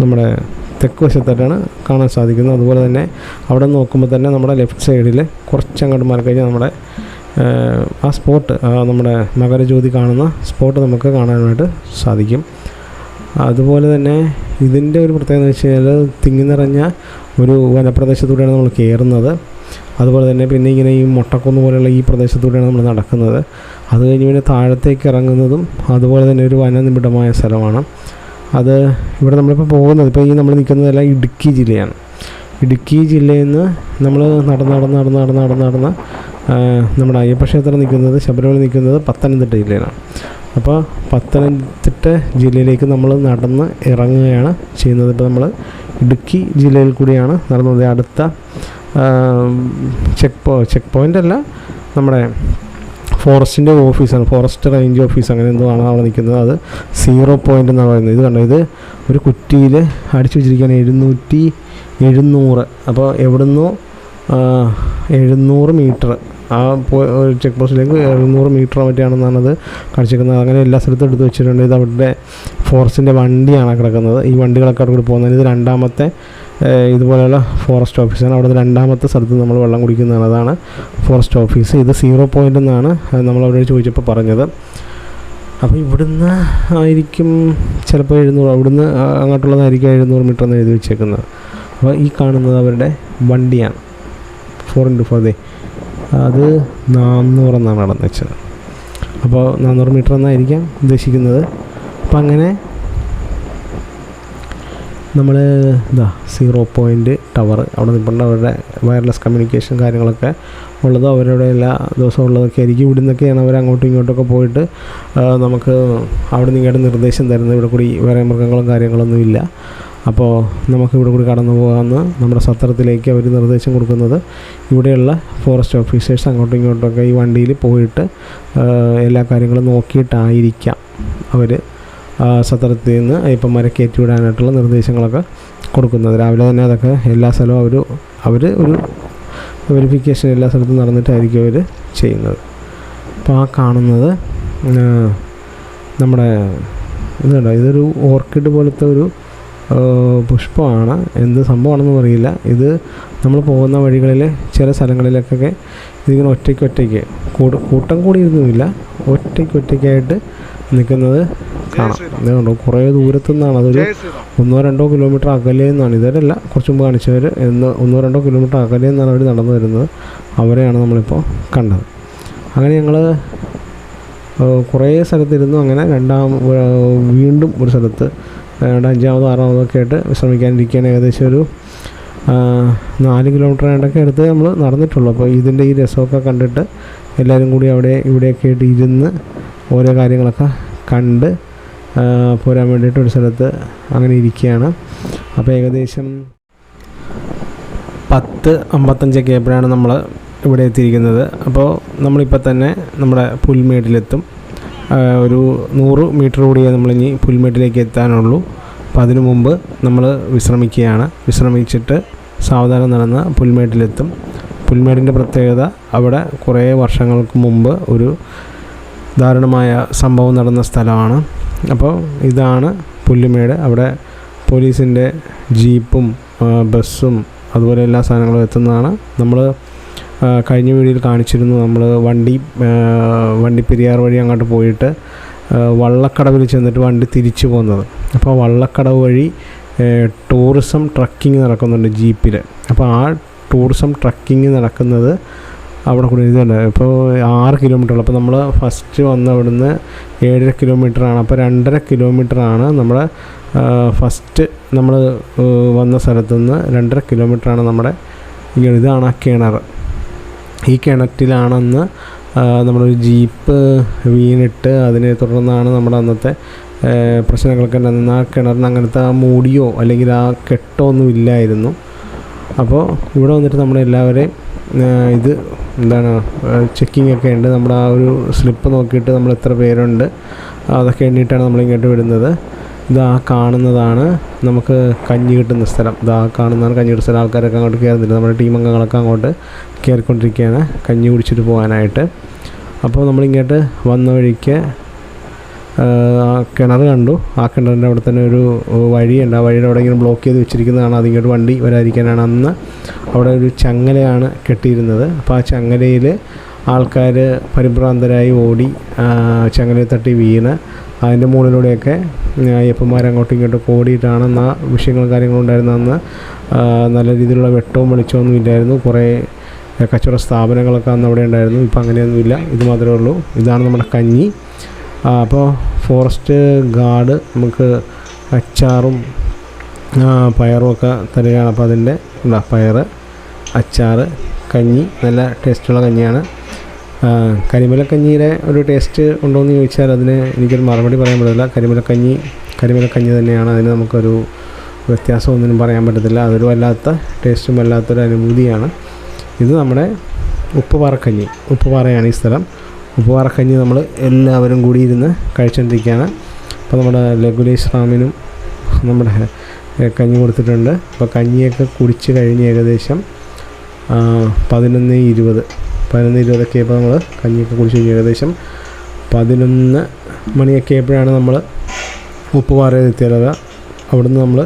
നമ്മുടെ തെക്ക് വശത്തായിട്ടാണ് കാണാൻ സാധിക്കുന്നത്. അതുപോലെ തന്നെ അവിടെ നോക്കുമ്പോൾ തന്നെ നമ്മുടെ ലെഫ്റ്റ് സൈഡിൽ കുറച്ചങ്ങോട്ട് മാറി കഴിഞ്ഞാൽ നമ്മുടെ ആ സ്പോട്ട്, നമ്മുടെ മകരജ്യോതി കാണുന്ന സ്പോട്ട് നമുക്ക് കാണാനായിട്ട് സാധിക്കും. അതുപോലെ തന്നെ ഇതിൻ്റെ ഒരു പ്രത്യേകത എന്ന് വെച്ച് കഴിഞ്ഞാൽ തിങ്ങി നിറഞ്ഞ ഒരു വനപ്രദേശത്തൂടെയാണ് നമ്മൾ കയറുന്നത്. അതുപോലെ തന്നെ പിന്നെ ഇങ്ങനെ ഈ മൊട്ടക്കുന്ന് പോലെയുള്ള ഈ പ്രദേശത്തൂടെയാണ് നമ്മൾ നടക്കുന്നത്. അത് കഴിഞ്ഞ് പിന്നെ താഴത്തേക്ക് ഇറങ്ങുന്നതും അതുപോലെ തന്നെ ഒരു വനനിബിഡമായ സ്ഥലമാണ്. അത് ഇവിടെ നമ്മളിപ്പോൾ പോകുന്നത്, ഇപ്പോൾ ഈ നമ്മൾ നിൽക്കുന്നതെല്ലാം ഇടുക്കി ജില്ലയാണ്. ഇടുക്കി ജില്ലയിൽ നിന്ന് നമ്മൾ നടന്ന് നമ്മുടെ അയ്യപ്പ ക്ഷേത്രം നിൽക്കുന്നത്, ശബരിമല നിൽക്കുന്നത് പത്തനംതിട്ട ജില്ലയിലാണ്. അപ്പോൾ പത്തനംതിട്ട ജില്ലയിലേക്ക് നമ്മൾ നടന്ന് ഇറങ്ങുകയാണ് ചെയ്യുന്നത്. ഇപ്പോൾ നമ്മൾ ഇടുക്കി ജില്ലയിൽ കൂടിയാണ് നടന്നത്. അടുത്ത ചെക്ക് പോയിൻ്റ് അല്ല, നമ്മുടെ ഫോറസ്റ്റിൻ്റെ ഓഫീസാണ്, ഫോറസ്റ്റ് റേഞ്ച് ഓഫീസ് അങ്ങനെ എന്തോ ആണ് അവിടെ നിൽക്കുന്നത്. അത് 0 പോയിൻ്റ് എന്നാണ് പറയുന്നത്. ഇത് കണ്ടോ, ഇത് ഒരു കുറ്റിയിൽ അടിച്ചു വെച്ചിരിക്കുകയാണ് 700. അപ്പോൾ എവിടുന്നോ 700 മീറ്റർ ആ ചെക്ക് പോസ്റ്റിലേക്ക് 700 മീറ്റർ മറ്റാണെന്നാണ് അത് കാണിച്ചിരിക്കുന്നത്. അങ്ങനെ എല്ലാ സ്ഥലത്തും എടുത്ത് വെച്ചിട്ടുണ്ട്. ഇത് അവരുടെ ഫോറസ്റ്റിൻ്റെ വണ്ടിയാണ് കിടക്കുന്നത്. ഈ വണ്ടികളൊക്കെ അവിടെ കൂടി പോകുന്നത്. ഇത് രണ്ടാമത്തെ ഇതുപോലെയുള്ള ഫോറസ്റ്റ് ഓഫീസാണ്. അവിടെ രണ്ടാമത്തെ സ്ഥലത്ത് നമ്മൾ വെള്ളം കുടിക്കുന്നതാണ്. അതാണ് ഫോറസ്റ്റ് ഓഫീസ്. ഇത് 0 പോയിൻ്റ് എന്നാണ് നമ്മളവിടെ ചോദിച്ചപ്പോൾ പറഞ്ഞത്. അപ്പോൾ ഇവിടുന്ന് ആയിരിക്കും ചിലപ്പോൾ 700, അവിടുന്ന് അങ്ങോട്ടുള്ളതായിരിക്കും 700 മീറ്റർ എന്ന് എഴുതി വെച്ചേക്കുന്നത്. അപ്പോൾ ഈ കാണുന്നത് അവരുടെ വണ്ടിയാണ്, 4x4. അത് 400 എന്നാണ് നടന്നു വെച്ചത്. അപ്പോൾ 400 മീറ്റർ എന്നായിരിക്കാം ഉദ്ദേശിക്കുന്നത്. അപ്പം അങ്ങനെ നമ്മൾ 0 പോയിൻ്റ് ടവർ അവിടെ നിൽപ്പുണ്ട്. അവരുടെ വയർലെസ് കമ്മ്യൂണിക്കേഷൻ കാര്യങ്ങളൊക്കെ ഉള്ളത് അവരുടെ എല്ലാ ദിവസവും ഉള്ളതൊക്കെ ആയിരിക്കും. ഇവിടെ നിന്നൊക്കെയാണ് അവർ അങ്ങോട്ടും ഇങ്ങോട്ടൊക്കെ പോയിട്ട് നമുക്ക് അവിടെ നിന്ന് ഇങ്ങോട്ട് നിർദ്ദേശം തരുന്നത്. ഇവിടെ കൂടി വേറെ മൃഗങ്ങളും കാര്യങ്ങളൊന്നും ഇല്ല, അപ്പോൾ നമുക്ക് ഇവിടെ കൂടി കടന്നു പോകാമെന്ന് നമ്മുടെ സത്രത്തിലേക്ക് അവർ നിർദ്ദേശം കൊടുക്കുന്നത്. ഇവിടെയുള്ള ഫോറസ്റ്റ് ഓഫീസേഴ്സ് അങ്ങോട്ടും ഇങ്ങോട്ടൊക്കെ ഈ വണ്ടിയിൽ പോയിട്ട് എല്ലാ കാര്യങ്ങളും നോക്കിയിട്ടായിരിക്കാം അവർ സത്രത്തിൽ നിന്ന് അയ്യപ്പന്മാരെ കയറ്റി വിടാനായിട്ടുള്ള നിർദ്ദേശങ്ങളൊക്കെ കൊടുക്കുന്നത്. രാവിലെ തന്നെ അതൊക്കെ എല്ലാ സ്ഥലവും അവർ ഒരു വെരിഫിക്കേഷൻ എല്ലാ സ്ഥലത്തും നടന്നിട്ടായിരിക്കും അവർ ചെയ്യുന്നത്. അപ്പോൾ ആ കാണുന്നത് നമ്മുടെ ഇതുണ്ടോ, ഇതൊരു ഓർക്കിഡ് പോലത്തെ ഒരു പുഷ്പമാണ്. എന്ത് സംഭവമാണെന്നും അറിയില്ല. ഇത് നമ്മൾ പോകുന്ന വഴികളിൽ ചില സ്ഥലങ്ങളിലൊക്കെ ഇതിങ്ങനെ ഒറ്റയ്ക്ക് കൂട്ടം കൂടി ഇരുന്നുമില്ല, ഒറ്റയ്ക്കായിട്ട് നിൽക്കുന്നത് കാണാം. ഇതുകൊണ്ടോ കുറേ ദൂരത്തു നിന്നാണ്, അതൊരു 1-2 കിലോമീറ്റർ അകലെ നിന്നാണ്. ഇവരല്ല കുറച്ച് മുമ്പ് കാണിച്ചവർ 1-2 കിലോമീറ്റർ അകലെ നിന്നാണ് അവർ നടന്നു വരുന്നത്. അവരെയാണ് നമ്മളിപ്പോൾ കണ്ടത്. അങ്ങനെ ഞങ്ങൾ കുറേ സ്ഥലത്തിരുന്നു. അങ്ങനെ വീണ്ടും ഒരു സ്ഥലത്ത് 5-ാമതോ 6-ാമതോ ഒക്കെ ആയിട്ട് വിശ്രമിക്കാനിരിക്കുകയാണ്. ഏകദേശം ഒരു 4 കിലോമീറ്റർ ആയിട്ടൊക്കെ അടുത്ത് നമ്മൾ നടന്നിട്ടുള്ളൂ. അപ്പോൾ ഇതിൻ്റെ ഈ രസമൊക്കെ കണ്ടിട്ട് എല്ലാവരും കൂടി അവിടെ ഇവിടെയൊക്കെ ആയിട്ട് ഇരുന്ന് ഓരോ കാര്യങ്ങളൊക്കെ കണ്ട് പോരാൻ വേണ്ടിയിട്ട് ഒരു സ്ഥലത്ത് അങ്ങനെ ഇരിക്കുകയാണ്. അപ്പോൾ ഏകദേശം 10:55 ആയപ്പോഴാണ് നമ്മൾ ഇവിടെ എത്തിയിരിക്കുന്നത്. അപ്പോൾ നമ്മളിപ്പോൾ തന്നെ നമ്മുടെ പുൽമേട്ടിലെത്തും. ഒരു 100 മീറ്റർ കൂടിയേ നമ്മളിനി പുൽമേട്ടിലേക്ക് എത്താനുള്ളൂ. അപ്പോൾ അതിനു മുമ്പ് നമ്മൾ വിശ്രമിക്കുകയാണ്. വിശ്രമിച്ചിട്ട് സാവധാനം നടന്ന് പുൽമേട്ടിലെത്തും. പുൽമേടിൻ്റെ പ്രത്യേകത, അവിടെ കുറേ വർഷങ്ങൾക്ക് മുമ്പ് ഒരു ദാരുണമായ സംഭവം നടന്ന സ്ഥലമാണ്. അപ്പോൾ ഇതാണ് പുല്ലുമേട്. അവിടെ പോലീസിൻ്റെ ജീപ്പും ബസ്സും അതുപോലെ എല്ലാ സാധനങ്ങളും എത്തുന്നതാണ്. നമ്മൾ കഴിഞ്ഞ വീഡിയോയിൽ കാണിച്ചിരുന്നു. നമ്മൾ വണ്ടിപ്പെരിയാർ വഴി അങ്ങോട്ട് പോയിട്ട് വള്ളക്കടവിൽ ചെന്നിട്ട് വണ്ടി തിരിച്ചു പോകുന്നത്. അപ്പോൾ വള്ളക്കടവ് വഴി ടൂറിസം ട്രക്കിങ് നടക്കുന്നുണ്ട് ജീപ്പിൽ. അപ്പോൾ ആ ടൂറിസം ട്രക്കിങ് നടക്കുന്നത് അവിടെ കൂടി ഇതുണ്ട്. ഇപ്പോൾ 6 കിലോമീറ്ററുള്ളൂ. അപ്പോൾ നമ്മൾ ഫസ്റ്റ് വന്ന അവിടുന്ന് 7.5 കിലോമീറ്ററാണ്. അപ്പോൾ 2.5 കിലോമീറ്ററാണ് നമ്മുടെ ഫസ്റ്റ് നമ്മൾ വന്ന സ്ഥലത്തുനിന്ന് 2.5 കിലോമീറ്ററാണ് നമ്മുടെ ഇതാണ് ആ കിണർ. ഈ കിണറ്റിലാണെന്ന് നമ്മളൊരു ജീപ്പ് വീണിട്ട് അതിനെ തുടർന്നാണ് നമ്മുടെ അന്നത്തെ പ്രശ്നങ്ങളൊക്കെ ഉണ്ടായിരുന്നത്. ആ കിണറിന് അങ്ങനത്തെ ആ മൂടിയോ അല്ലെങ്കിൽ ആ കെട്ടോ ഒന്നും ഇല്ലായിരുന്നു. അപ്പോൾ ഇവിടെ വന്നിട്ട് നമ്മളെല്ലാവരെയും ഇത് എന്താണ് ചെക്കിംഗ് ഒക്കെ ഉണ്ട്. നമ്മുടെ ആ ഒരു സ്ലിപ്പ് നോക്കിയിട്ട് നമ്മൾ എത്ര പേരുണ്ട് അതൊക്കെ എണ്ണിയിട്ടാണ് നമ്മളിങ്ങോട്ട് വിടുന്നത്. ഇതാ കാണുന്നതാണ് നമുക്ക് കഞ്ഞി കിട്ടുന്ന സ്ഥലം. ഇതാ കാണുന്നതാണ് കഞ്ഞി കിട്ടുന്ന സ്ഥലം. ആൾക്കാരൊക്കെ അങ്ങോട്ട് കയറുന്നില്ല. നമ്മുടെ ടീം അംഗങ്ങളൊക്കെ അങ്ങോട്ട് കയറിക്കൊണ്ടിരിക്കുകയാണ് കഞ്ഞി കുടിച്ചിട്ട് പോകാനായിട്ട്. അപ്പോൾ നമ്മളിങ്ങോട്ട് വന്ന വഴിക്ക് കിണർ കണ്ടു. ആ കിണറിൻ്റെ അവിടെ തന്നെ ഒരു വഴിയുണ്ട്. ആ വഴിയുടെ അവിടെ ഇങ്ങനെ ബ്ലോക്ക് ചെയ്ത് വെച്ചിരിക്കുന്നതാണ്. അതിങ്ങോട്ട് വണ്ടി വരാതിരിക്കാനാണ്. അന്ന് അവിടെ ഒരു ചങ്ങലയാണ് കെട്ടിയിരുന്നത്. അപ്പോൾ ആ ചങ്ങലയിൽ ആൾക്കാർ പരിഭ്രാന്തരായി ഓടി ചങ്ങലയിൽ തട്ടി വീണ് അതിൻ്റെ മുകളിലൂടെയൊക്കെ അയ്യപ്പന്മാർ അങ്ങോട്ടും ഇങ്ങോട്ടും ഓടിയിട്ടാണ് ആ വിഷയങ്ങളും കാര്യങ്ങളും ഉണ്ടായിരുന്ന. അന്ന് നല്ല രീതിയിലുള്ള വെട്ടവും വെളിച്ചമൊന്നും ഇല്ലായിരുന്നു. കുറേ കച്ചവട സ്ഥാപനങ്ങളൊക്കെ അന്ന് അവിടെ ഉണ്ടായിരുന്നു. ഇപ്പോൾ അങ്ങനെയൊന്നുമില്ല. ഇത് മാത്രമേ ഉള്ളൂ. ഇതാണ് നമ്മുടെ കഞ്ഞി. അപ്പോൾ ഫോറസ്റ്റ് ഗാർഡ് നമുക്ക് അച്ചാറും പയറും ഒക്കെ തരികയാണ്. അപ്പോൾ അതിൻ്റെ പയർ, അച്ചാർ, കഞ്ഞി നല്ല ടേസ്റ്റുള്ള കഞ്ഞിയാണ്. കരിമലക്കഞ്ഞിയുടെ ഒരു ടേസ്റ്റ് ഉണ്ടോയെന്ന് ചോദിച്ചാൽ അതിന് എനിക്കൊരു മറുപടി പറയാൻ പറ്റില്ല. കരിമലക്കഞ്ഞി തന്നെയാണ്. അതിന് നമുക്കൊരു വ്യത്യാസമൊന്നും പറയാൻ പറ്റത്തില്ല. അതൊരു വല്ലാത്ത ടേസ്റ്റും വല്ലാത്തൊരു അനുഭൂതിയാണ്. ഇത് നമ്മുടെ ഉപ്പുപാറക്കഞ്ഞി. ഉപ്പുപാറയാണ് ഈ സ്ഥലം. ഉപ്പുപാറക്കഞ്ഞി നമ്മൾ എല്ലാവരും കൂടി ഇരുന്ന് കഴിച്ചുകൊണ്ടിരിക്കുകയാണ്. അപ്പോൾ നമ്മുടെ ലഘുലേഷ് റാമിനും നമ്മുടെ കഞ്ഞി കൊടുത്തിട്ടുണ്ട്. അപ്പോൾ കഞ്ഞിയൊക്കെ കുടിച്ച് കഴിഞ്ഞ് ഏകദേശം 11:20 ആയപ്പോൾ നമ്മൾ കഞ്ഞിയൊക്കെ കുടിച്ച് കഴിഞ്ഞ് ഏകദേശം 11 മണിയൊക്കെ ആയപ്പോഴാണ് നമ്മൾ ഉപ്പുപാറയിൽ എത്തിയത്. അവിടുന്ന് നമ്മൾ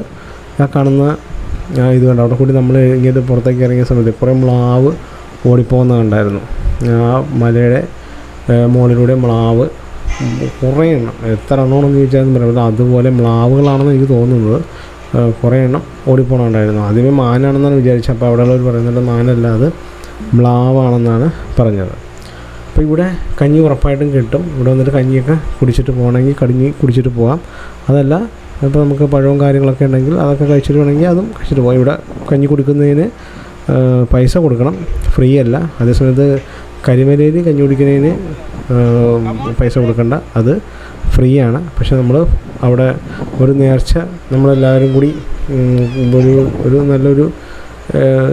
ആ കാണുന്ന ഇത് കണ്ട അവിടെ കൂടി നമ്മൾ ഇങ്ങോട്ട് പുറത്തേക്ക് ഇറങ്ങിയ സമയത്ത് കുറേ മ്ലാവ് ഓടിപ്പോകുന്ന കണ്ടായിരുന്നു. ആ മലയുടെ മുകളിലൂടെ മ്ലാവ് കുറേ എണ്ണം, എത്ര എണ്ണമാണെന്ന് ചോദിച്ചാൽ പറയാം. അതുപോലെ മ്ലാവുകളാണെന്ന് എനിക്ക് തോന്നുന്നത്. കുറേ എണ്ണം ഓടിപ്പോകണുണ്ടായിരുന്നു. ആദ്യമേ മാനാണെന്നാണ് വിചാരിച്ചത്. അപ്പോൾ അവിടെയുള്ളവർ പറയുന്നുണ്ട് മാനല്ല, അത് മ്ലാവാണെന്നാണ് പറഞ്ഞത്. അപ്പോൾ ഇവിടെ കഞ്ഞി ഉറപ്പായിട്ടും കിട്ടും. ഇവിടെ വന്നിട്ട് കഞ്ഞിയൊക്കെ കുടിച്ചിട്ട് പോകണമെങ്കിൽ കഞ്ഞി കുടിച്ചിട്ട് പോകാം. അതല്ല ഇപ്പോൾ നമുക്ക് പഴവും കാര്യങ്ങളൊക്കെ ഉണ്ടെങ്കിൽ അതൊക്കെ കഴിച്ചിട്ട് വേണമെങ്കിൽ അതും കഴിച്ചിട്ട് പോകാം. ഇവിടെ കഞ്ഞി കുടിക്കുന്നതിന് പൈസ കൊടുക്കണം, ഫ്രീ അല്ല. അതേസമയത്ത് കരിമലയിൽ കഞ്ഞി കുടിക്കുന്നതിന് പൈസ കൊടുക്കണ്ട, അത് ഫ്രീ ആണ്. പക്ഷെ നമ്മൾ അവിടെ ഒരു നേർച്ച നമ്മളെല്ലാവരും കൂടി ഒരു നല്ലൊരു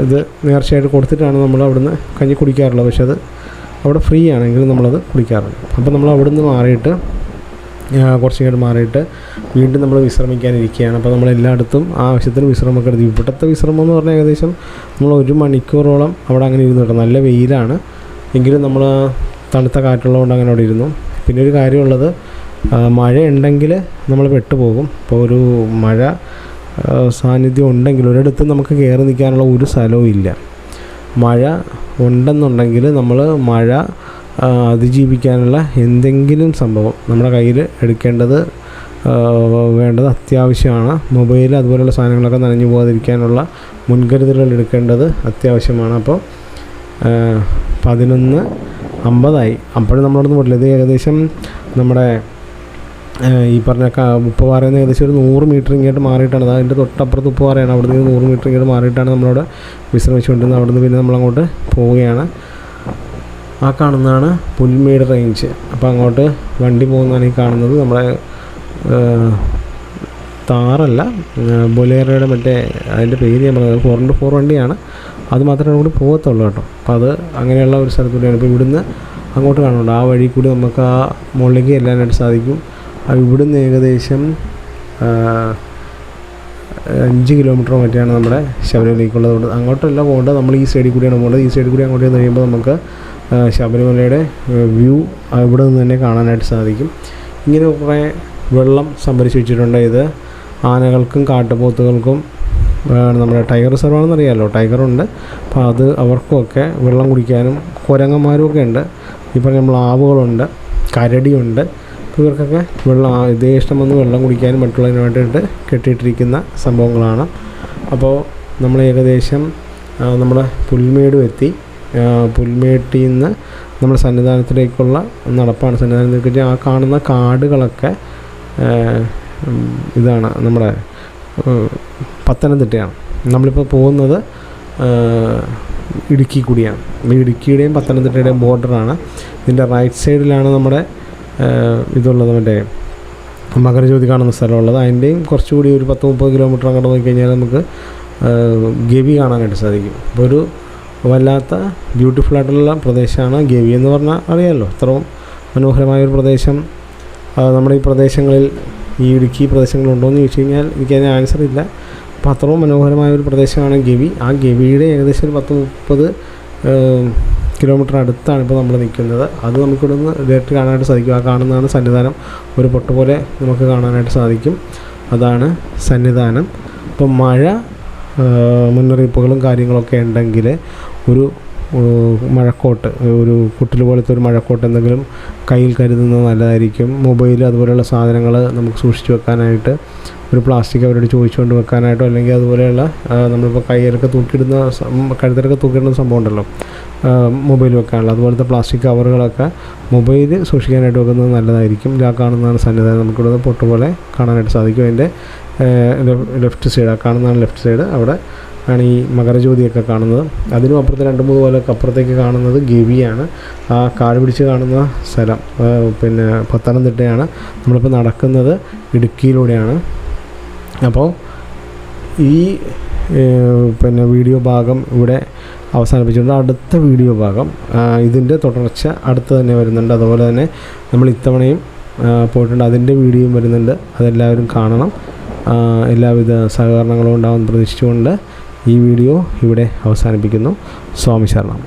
ഇത് നേർച്ചയായിട്ട് കൊടുത്തിട്ടാണ് നമ്മൾ അവിടുന്ന് കഞ്ഞി കുടിക്കാറുള്ളത്. പക്ഷെ അത് അവിടെ ഫ്രീ ആണെങ്കിലും നമ്മളത് കുടിക്കാറുണ്ട്. അപ്പോൾ നമ്മൾ അവിടുന്ന് മാറിയിട്ട് കുറച്ച് ഇങ്ങോട്ട് മാറിയിട്ട് വീണ്ടും നമ്മൾ വിശ്രമിക്കാനിരിക്കുകയാണ്. അപ്പോൾ നമ്മൾ എല്ലായിടത്തും ആവശ്യത്തിന് വിശ്രമമൊക്കെ എടുത്തു. ഇവിടുത്തെ വിശ്രമം എന്ന് പറഞ്ഞാൽ ഏകദേശം നമ്മൾ 1 മണിക്കൂറോളം അവിടെ അങ്ങനെ ഇരുന്ന് കിട്ടും. നല്ല വെയിലാണ്, എങ്കിലും നമ്മൾ തണുത്ത കാറ്റുള്ളതുകൊണ്ട് അങ്ങനെ അവിടെ ഇരുന്നു. പിന്നെ ഒരു കാര്യമുള്ളത്, മഴ ഉണ്ടെങ്കിൽ നമ്മൾ പെട്ടുപോകും. ഇപ്പോൾ ഒരു മഴ സാന്നിധ്യം ഉണ്ടെങ്കിൽ ഒരിടത്തും നമുക്ക് കയറി നിൽക്കാനുള്ള ഒരു സ്ഥലവും ഇല്ല. മഴ ഉണ്ടെന്നുണ്ടെങ്കിൽ നമ്മൾ മഴ അതിജീവിക്കാനുള്ള എന്തെങ്കിലും സംഭവം നമ്മുടെ കയ്യിൽ എടുക്കേണ്ടത് വേണ്ടത് അത്യാവശ്യമാണ്. മൊബൈൽ അതുപോലെയുള്ള സാധനങ്ങളൊക്കെ നനഞ്ഞു പോകാതിരിക്കാനുള്ള മുൻകരുതലുകൾ എടുക്കേണ്ടത് അത്യാവശ്യമാണ്. അപ്പോൾ 11:50 അപ്പോഴും നമ്മളവിടുന്ന് പോയിട്ടില്ല. ഇത് ഏകദേശം നമ്മുടെ ഈ പറഞ്ഞ ഉപ്പുപാറയിൽ നിന്ന് ഏകദേശം ഒരു 100 മീറ്റർ ഇങ്ങോട്ട് മാറിയിട്ടാണ്. അതിൻ്റെ തൊട്ടപ്പുറത്ത് ഉപ്പുപാറയാണ്. അവിടെ നിന്ന് 100 മീറ്റർ ഇങ്ങോട്ട് മാറിയിട്ടാണ് നമ്മളവിടെ വിശ്രമിച്ചുകൊണ്ടിരുന്നത്. അവിടെ നിന്ന് പിന്നെ നമ്മളങ്ങോട്ട് പോവുകയാണ്. ആ കാണുന്നതാണ് പുൽമേട് റേഞ്ച്. അപ്പോൾ അങ്ങോട്ട് വണ്ടി പോകുന്നതാണ് ഈ കാണുന്നത്. നമ്മുടെ താറല്ല, ബൊലേറോയുടെ മറ്റേ അതിൻ്റെ പേര് ഞാൻ പറഞ്ഞത് 4x4 വണ്ടിയാണ്. അത് മാത്രമേ കൂടി പോകത്തുള്ളൂ കേട്ടോ. അപ്പോൾ അത് അങ്ങനെയുള്ള ഒരു സ്ഥലത്തൂടെയാണ്. ഇപ്പോൾ ഇവിടുന്ന് അങ്ങോട്ട് കാണുന്നുണ്ട്, ആ വഴി കൂടി നമുക്ക് ആ മുകളിലേക്ക് ചെല്ലാനായിട്ട് സാധിക്കും. ഇവിടുന്ന് ഏകദേശം 5 കിലോമീറ്റർ മറ്റാണ് നമ്മുടെ ശബരിമലയ്ക്കുള്ളത്. അങ്ങോട്ടല്ല പോകേണ്ടത്, നമ്മൾ ഈ സൈഡിൽ കൂടിയാണ് പോകേണ്ടത്. ഈ സൈഡിൽ കൂടി അങ്ങോട്ട് ചെന്ന് കഴിയുമ്പോൾ നമുക്ക് ശബരിമലയുടെ വ്യൂ ഇവിടെ നിന്ന് തന്നെ കാണാനായിട്ട് സാധിക്കും. ഇങ്ങനെ കുറേ വെള്ളം സംഭരിച്ച് വെച്ചിട്ടുണ്ട്. ഇത് ആനകൾക്കും കാട്ടുപോത്തുകൾക്കും നമ്മുടെ ടൈഗർ റിസർവാണെന്ന് അറിയാമല്ലോ, ടൈഗറുണ്ട്. അപ്പോൾ അത് അവർക്കുമൊക്കെ വെള്ളം കുടിക്കാനും കുരങ്ങന്മാരും ഒക്കെ ഉണ്ട്. ഇപ്പോൾ നമ്മൾ ആവുകളുണ്ട്, കരടിയുണ്ട്. അപ്പോൾ ഇവർക്കൊക്കെ വെള്ളം ഇതേ ഇഷ്ടം വന്ന് വെള്ളം കുടിക്കാനും മറ്റുള്ളതിന് വേണ്ടിയിട്ട് കെട്ടിയിട്ടിരിക്കുന്ന സംഭവങ്ങളാണ്. അപ്പോൾ നമ്മൾ ഏകദേശം നമ്മുടെ പുൽമേടും എത്തി. പുൽമേട്ടിൽ നിന്ന് നമ്മുടെ സന്നിധാനത്തിലേക്കുള്ള നടപ്പാണ്. സന്നിധാനത്തിലേക്ക് ആ കാണുന്ന കാടുകളൊക്കെ ഇതാണ് നമ്മുടെ പത്തനംതിട്ടയാണ്. നമ്മളിപ്പോൾ പോകുന്നത് ഇടുക്കി കൂടിയാണ്. ഇടുക്കിയുടെയും പത്തനംതിട്ടയുടെയും ബോർഡറാണ്. ഇതിൻ്റെ റൈറ്റ് സൈഡിലാണ് നമ്മുടെ ഇതുള്ളത്, മറ്റേ മകരജ്യോതി കാണുന്ന സ്ഥലമുള്ളത്. അതിൻ്റെയും കുറച്ചുകൂടി ഒരു 10-30 കിലോമീറ്റർ അങ്ങോട്ട് നോക്കിക്കഴിഞ്ഞാൽ നമുക്ക് ഗവി കാണാനായിട്ട് സാധിക്കും. അപ്പോൾ ഒരു വല്ലാത്ത ബ്യൂട്ടിഫുള്ളായിട്ടുള്ള പ്രദേശമാണ് ഗവി എന്ന് പറഞ്ഞാൽ അറിയാമല്ലോ. അത്രയും മനോഹരമായൊരു പ്രദേശം നമ്മുടെ ഈ പ്രദേശങ്ങളിൽ, ഈ ഇടുക്കി പ്രദേശങ്ങളുണ്ടോ എന്ന് ചോദിച്ചു കഴിഞ്ഞാൽ എനിക്കതിന് ആൻസർ ഇല്ല. അപ്പോൾ അത്രയും മനോഹരമായൊരു പ്രദേശമാണ് ഗവി. ആ ഗവിയുടെ ഏകദേശം ഒരു 10-30 കിലോമീറ്റർ അടുത്താണ് ഇപ്പോൾ നമ്മൾ നിൽക്കുന്നത്. അത് നമുക്കിവിടെ നിന്ന് ഡയറക്റ്റ് കാണാനായിട്ട് സാധിക്കും. ആ കാണുന്നതാണ് സന്നിധാനം. ഒരു പൊട്ട് പോലെ നമുക്ക് കാണാനായിട്ട് സാധിക്കും. അതാണ് സന്നിധാനം. അപ്പോൾ മഴ മുന്നറിയിപ്പുകളും കാര്യങ്ങളൊക്കെ ഉണ്ടെങ്കിൽ ഒരു മഴക്കോട്ട്, ഒരു കുട്ടിൽ പോലത്തെ ഒരു മഴക്കോട്ട് എന്തെങ്കിലും കയ്യിൽ കരുതുന്നത് നല്ലതായിരിക്കും. മൊബൈൽ അതുപോലെയുള്ള സാധനങ്ങൾ നമുക്ക് സൂക്ഷിച്ച് വെക്കാനായിട്ട് ഒരു പ്ലാസ്റ്റിക് അവരോട് ചോദിച്ചുകൊണ്ട് വെക്കാനായിട്ടോ, അല്ലെങ്കിൽ അതുപോലെയുള്ള നമ്മളിപ്പോൾ കയ്യിലൊക്കെ തൂക്കിയിടുന്ന കഴുത്തിലൊക്കെ തൂക്കിയിടുന്ന സംഭവം ഉണ്ടല്ലോ, മൊബൈൽ വെക്കാനുള്ള അതുപോലത്തെ പ്ലാസ്റ്റിക് കവറുകളൊക്കെ മൊബൈൽ സൂക്ഷിക്കാനായിട്ട് വെക്കുന്നത് നല്ലതായിരിക്കും. ആ കാണുന്നതാണ് സന്നിധാനം. നമുക്കിവിടെ പൊട്ട് പോലെ കാണാനായിട്ട് സാധിക്കും. അതിൻ്റെ ലെഫ്റ്റ് സൈഡ്, ആ കാണുന്നതാണ് ലെഫ്റ്റ് സൈഡ്. അവിടെ ആണ് ഈ മകരജ്യോതിയൊക്കെ കാണുന്നത്. അതിനും അപ്പുറത്ത് 2-3 കൊല്ലമൊക്കെ അപ്പുറത്തേക്ക് കാണുന്നത് ഗവിയാണ്. ആ കാട് പിടിച്ച് കാണുന്ന സ്ഥലം പിന്നെ പത്തനംതിട്ടയാണ്. നമ്മളിപ്പോൾ നടക്കുന്നത് ഇടുക്കിയിലൂടെയാണ്. അപ്പോൾ ഈ പിന്നെ വീഡിയോ ഭാഗം ഇവിടെ അവസാനിപ്പിച്ചിട്ടുണ്ട്. അടുത്ത വീഡിയോ ഭാഗം ഇതിൻ്റെ തുടർച്ച അടുത്ത് തന്നെ വരുന്നുണ്ട്. അതുപോലെ തന്നെ നമ്മൾ ഇത്തവണയും പോയിട്ടുണ്ട്, അതിൻ്റെ വീഡിയോയും വരുന്നുണ്ട്. അതെല്ലാവരും കാണണം. എല്ലാവിധ സഹകരണങ്ങളും ഉണ്ടാകുമെന്ന് പ്രതീക്ഷിച്ചുകൊണ്ട് ഈ വീഡിയോ ഇവിടെ അവസാനിപ്പിക്കുന്നു. സ്വാമി ശരണം.